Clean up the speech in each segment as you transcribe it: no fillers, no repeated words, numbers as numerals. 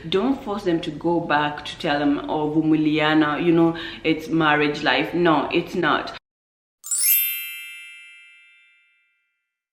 don't force them to go back to tell them, oh, Vumuliana, you know, it's marriage life. No, it's not.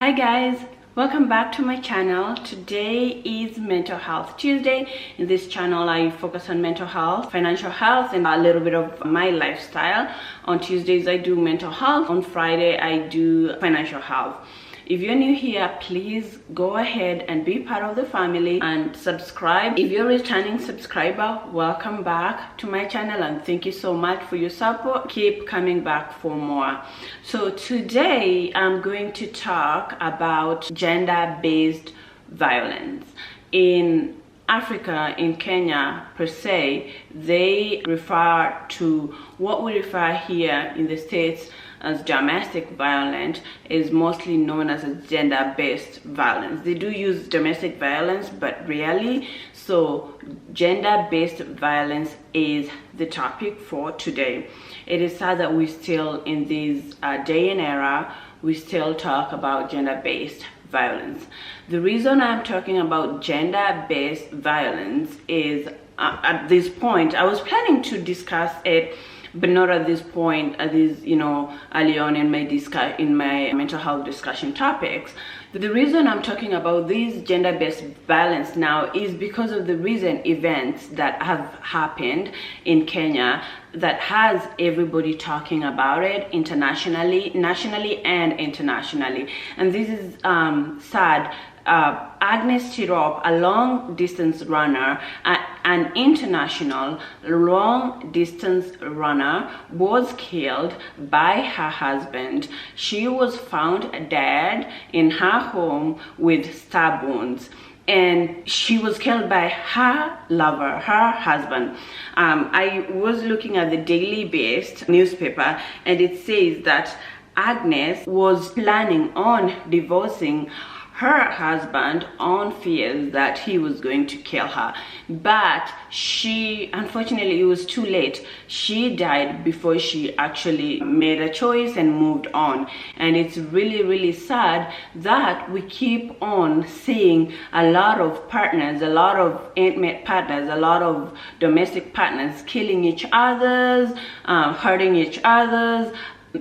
Hi guys, welcome back to my channel. Today is Mental Health Tuesday. In this channel I focus on mental health, financial health, and a little bit of my lifestyle. On Tuesdays I do mental health. On Friday I do financial health. If you're new here, please go ahead and be part of the family and subscribe. If you're a returning subscriber, welcome back to my channel and thank you so much for your support. Keep coming back for more. So today I'm going to talk about gender-based violence. In Africa, in Kenya per se, they refer to what we refer here in the States as domestic violence is mostly known as a gender-based violence. They do use domestic violence, but rarely. So gender-based violence is the topic for today. It is sad that we still, in this day and era, we still talk about gender-based violence. The reason I'm talking about gender-based violence is at this point, I was planning to discuss it, but not at this point, at this, you know, early on in my mental health discussion topics. The reason I'm talking about this gender-based violence now is because of the recent events that have happened in Kenya that has everybody talking about it internationally, nationally and internationally. And this is sad. Agnes Tirop, a long-distance runner, an international long-distance runner, was killed by her husband. She was found dead in her home with stab wounds. And she was killed by her lover, her husband. I was looking at the Daily-based newspaper, and it says that Agnes was planning on divorcing her husband on fears that he was going to kill her, but unfortunately it was too late. She died before she actually made a choice and moved on. And it's really sad that we keep on seeing a lot of partners, a lot of intimate partners, a lot of domestic partners killing each other, hurting each other,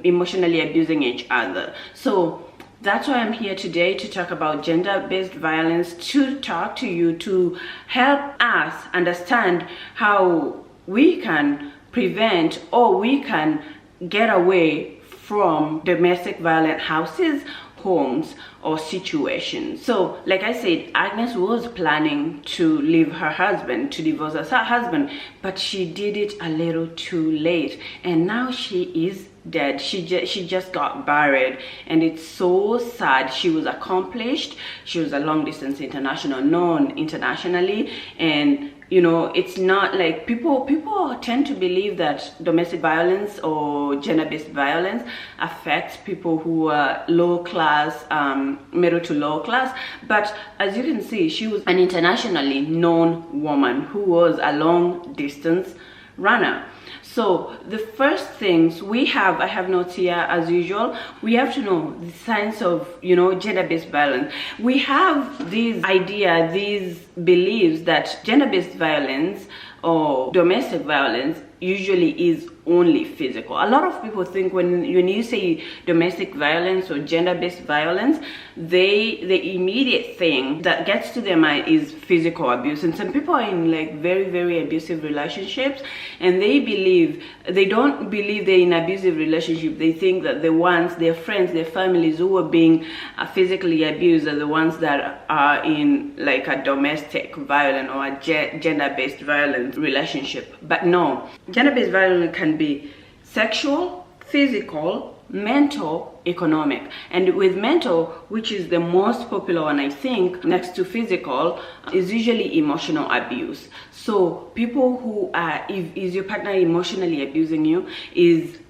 emotionally abusing each other. So that's why I'm here today, to talk about gender-based violence, to talk to you, to help us understand how we can prevent or we can get away from domestic violent houses, homes, or situations. So like I said, Agnes was planning to leave her husband, to divorce her husband, but she did it a little too late, and now she is dead. She just got buried, and it's so sad. She was accomplished. She was a long distance international, known internationally, and you know, it's not like people tend to believe that domestic violence or gender-based violence affects people who are low class, middle to low class. But as you can see, she was an internationally known woman who was a long distance runner. So the first things we have, I have notes here as usual, we have to know the signs of, you know, gender-based violence. We have this idea, these beliefs that gender-based violence or domestic violence usually is only physical. A lot of people think when you say domestic violence or gender-based violence, the immediate thing that gets to their mind is physical abuse. And some people are in like very abusive relationships, and they don't believe they're in abusive relationship. They think that the ones, their friends, their families who are being physically abused are the ones that are in like a domestic violent or a gender-based violence relationship. But no, gender-based violence can be sexual, physical, mental, economic. And with mental, which is the most popular one, I think, next to physical, is usually emotional abuse. So people who are, is your partner emotionally abusing you,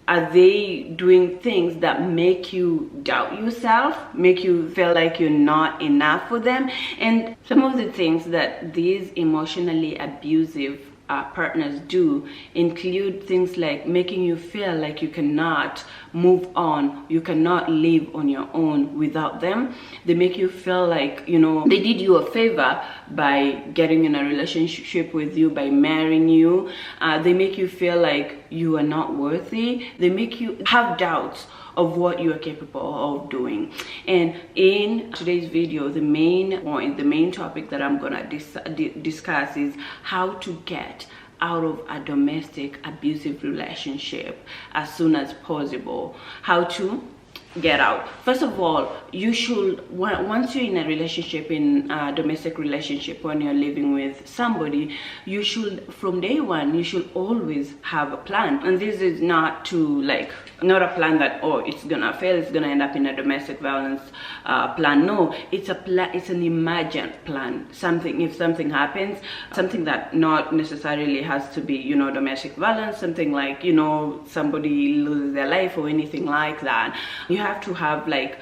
are they doing things that make you doubt yourself, make you feel like you're not enough for them? And some of the things that these emotionally abusive partners do include things like making you feel like you cannot move on, you cannot live on your own without them. They make you feel like, you know, they did you a favor by getting in a relationship with you, by marrying you. They make you feel like you are not worthy. They make you have doubts of what you are capable of doing. And in today's video, the main point, the main topic that I'm gonna discuss is how to get out of a domestic abusive relationship as soon as possible. How to get out. First of all, you should, once you're in a relationship, in a domestic relationship, when you're living with somebody, you should, from day one, you should always have a plan. And this is not to like, not a plan that, oh, it's gonna fail, it's gonna end up in a domestic violence plan. No, it's a plan, it's an imagined plan. Something, if something happens, something that not necessarily has to be, you know, domestic violence, something like, you know, somebody loses their life or anything like that. You have to have like,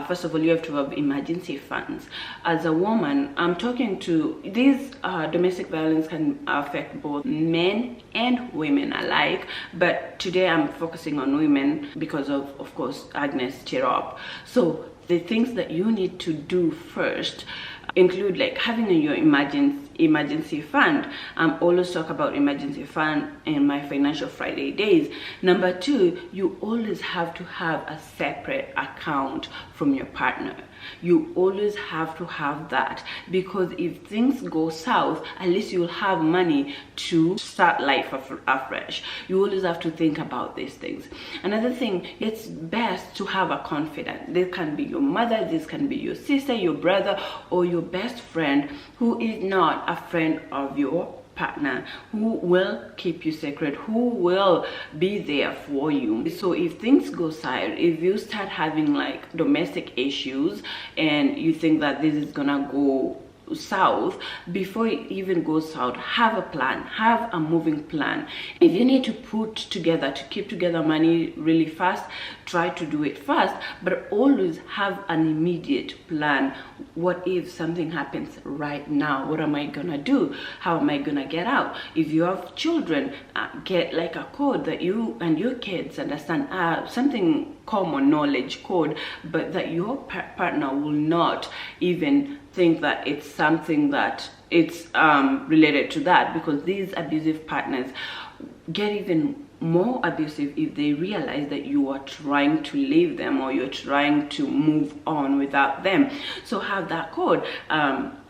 first of all, you have to have emergency funds. As a woman, I'm talking to, these domestic violence can affect both men and women alike, but today I'm focusing on women because of course, Agnes Tirop. So the things that you need to do first include like having your emergency fund. Always talk about emergency fund in my Financial Friday days. Number two, you always have to have a separate account from your partner. You always have to have that, because if things go south, at least you'll have money to start life afresh. You always have to think about these things. Another thing, it's best to have a confidant. This can be your mother, this can be your sister, your brother, or your best friend who is not a friend of your partner, who will keep you sacred, who will be there for you. So if things go south, if you start having like domestic issues and you think that this is gonna go south, before it even goes south, have a plan, have a moving plan. If you need to keep together money really fast, try to do it fast, but always have an immediate plan. What if something happens right now? What am I gonna do? How am I gonna get out? If you have children, get like a code that you and your kids understand, something common knowledge code, but that your partner will not even think that it's something that it's related to that, because these abusive partners get even more abusive if they realize that you are trying to leave them or you're trying to move on without them. So have that code.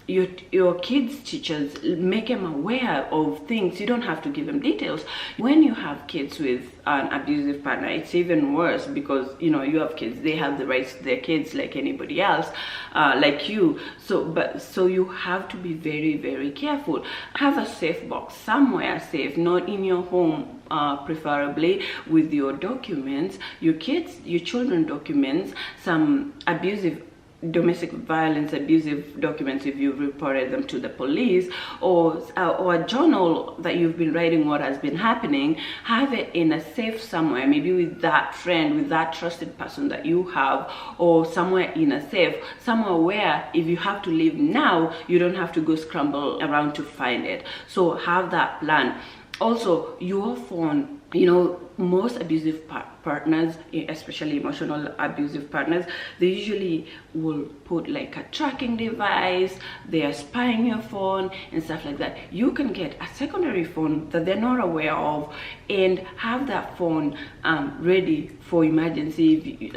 Your kids' teachers, make them aware of things. You don't have to give them details. When you have kids with an abusive partner, it's even worse, because you know you have kids, they have the rights to their kids like anybody else, like you. So you have to be very, very careful. Have a safe box somewhere safe, not in your home, preferably with your documents, your children documents, some domestic violence abusive documents if you've reported them to the police, or a journal that you've been writing what has been happening. Have it in a safe somewhere, maybe with that friend, with that trusted person that you have, or somewhere in a safe, somewhere where if you have to leave now, you don't have to go scramble around to find it. So have that plan. Also, your phone, you know, most abusive partners, especially emotional abusive partners, they usually will put like a tracking device, they are spying your phone and stuff like that. You can get a secondary phone that they're not aware of and have that phone ready for emergency.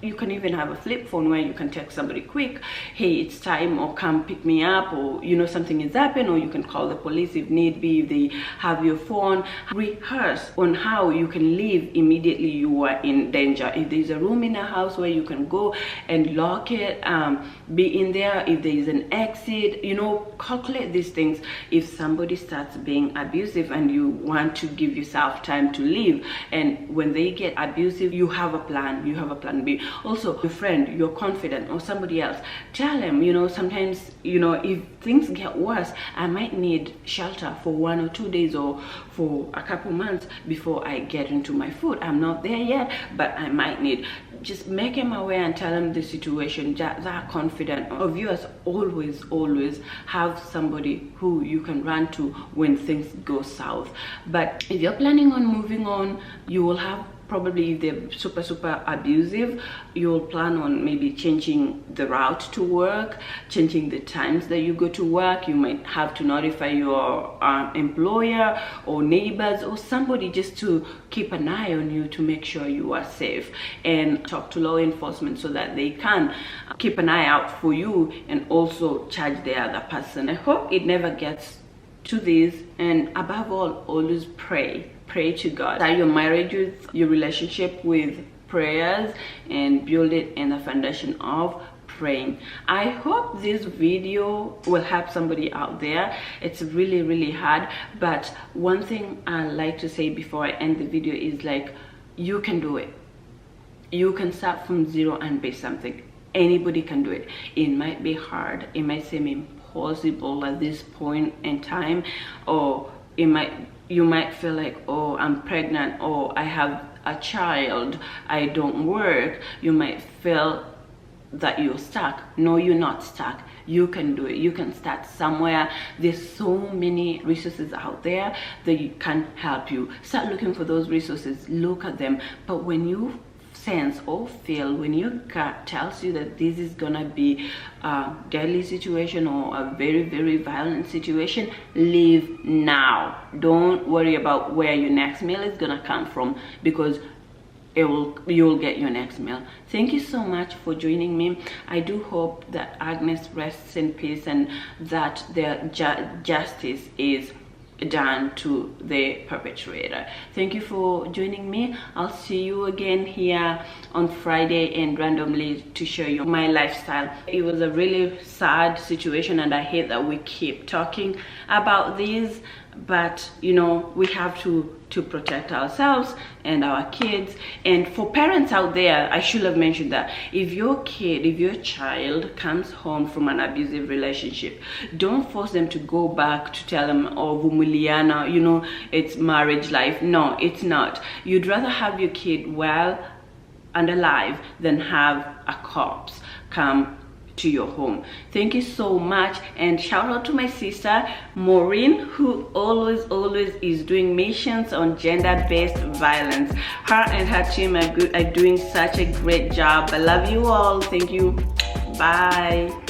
You can even have a flip phone where you can text somebody quick, hey, it's time, or come pick me up, or you know something has happened, or you can call the police if need be, if they have your phone. Rehearse on how you can leave immediately you are in danger. If there's a room in a house where you can go and lock it, be in there. If there is an exit, you know, calculate these things. If somebody starts being abusive and you want to give yourself time to leave, and when they get abusive, you have a plan, you have a plan B. Also, your friend, your confidant, or somebody else, tell them, you know, sometimes, you know, if things get worse, I might need shelter for 1 or 2 days or for a couple months before I get into my food. I'm not there yet, but I might need. just make him aware and tell him the situation, that confident of you. As always have somebody who you can run to when things go south. But if you're planning on moving on, you will have, probably if they're super abusive, you'll plan on maybe changing the route to work, changing the times that you go to work. You might have to notify your employer or neighbors or somebody just to keep an eye on you, to make sure you are safe, and talk to law enforcement so that they can keep an eye out for you and also charge the other person. I hope it never gets to this, and above all, always pray to God. Start your marriage with your relationship with prayers and build it in the foundation of praying. I hope this video will help somebody out there. It's really hard, but one thing I like to say before I end the video is, like, you can do it. You can start from zero and be something. Anybody can do it. It might be hard, it might seem impossible at this point in time, or you might feel like, oh, I'm pregnant, or I have a child, I don't work. You might feel that you're stuck. No, you're not stuck. You can do it. You can start somewhere. There's so many resources out there that can help you. Start looking for those resources. Look at them. But when you sense or feel, when your gut tells you that this is gonna be a deadly situation or a very violent situation, leave now. Don't worry about where your next meal is gonna come from, because you'll get your next meal. Thank you so much for joining me. I do hope that Agnes rests in peace and that the justice is done to the perpetrator. Thank you for joining me. I'll see you again here on Friday and randomly to show you my lifestyle. It was a really sad situation, and I hate that we keep talking about this, but you know, we have to protect ourselves and our kids. And for parents out there, I should have mentioned that if your child comes home from an abusive relationship, don't force them to go back to tell them, oh, Vumuliana, you know, it's marriage life. No, it's not. You'd rather have your kid well and alive than have a corpse come to your home. Thank you so much, and shout out to my sister Maureen, who always is doing missions on gender-based violence. Her and her team are doing such a great job. I love you all. Thank you. Bye.